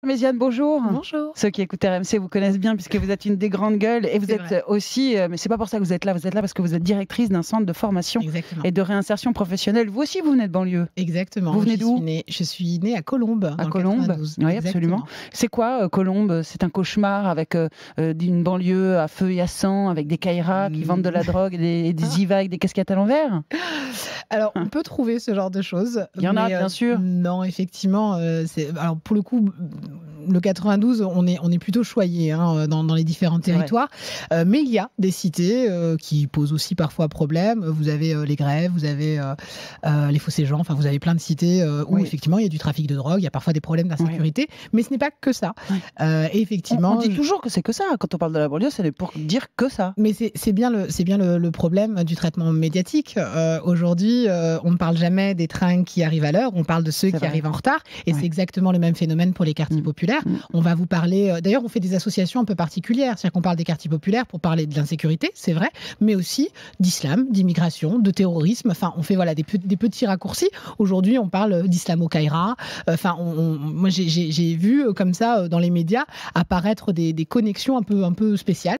Méziane, bonjour. Bonjour. Ceux qui écoutent RMC vous connaissent bien puisque vous êtes une des grandes gueules et vous C'est êtes vrai. aussi, mais c'est pas pour ça que vous êtes là parce que vous êtes directrice d'un centre de formation Exactement. et de réinsertion professionnelle. Vous aussi, vous venez de banlieue. Exactement. Vous venez d'où? Je suis née à Colombes, À dans le Colombes. 92. Oui, Exactement. absolument. C'est quoi Colombes? C'est un cauchemar avec une banlieue à feu et à sang, avec des caïras qui vendent de la drogue et des Ziva avec des casquettes à l'envers? Alors, on peut trouver ce genre de choses. Il y en a, mais, bien sûr. Non, effectivement, alors pour le coup, le 92, on est plutôt choyé dans les différents territoires. Mais il y a des cités qui posent aussi parfois problème. Vous avez les Grèves, vous avez les Fossés-Jean, enfin vous avez plein de cités où effectivement il y a du trafic de drogue, il y a parfois des problèmes d'insécurité, mais ce n'est pas que ça. Et effectivement, On dit toujours que c'est que ça. Quand on parle de la banlieue, c'est pour dire que ça. Mais c'est bien le problème du traitement médiatique. Aujourd'hui, on ne parle jamais des trains qui arrivent à l'heure, on parle de ceux qui arrivent en retard. Et c'est exactement le même phénomène pour les quartiers populaires. On va vous parler... D'ailleurs, on fait des associations un peu particulières. C'est-à-dire qu'on parle des quartiers populaires pour parler de l'insécurité, c'est vrai, mais aussi d'islam, d'immigration, de terrorisme. Enfin, on fait des petits raccourcis. Aujourd'hui, on parle d'islamo-caïra. Enfin, moi, j'ai vu comme ça, dans les médias, apparaître des connexions un peu spéciales.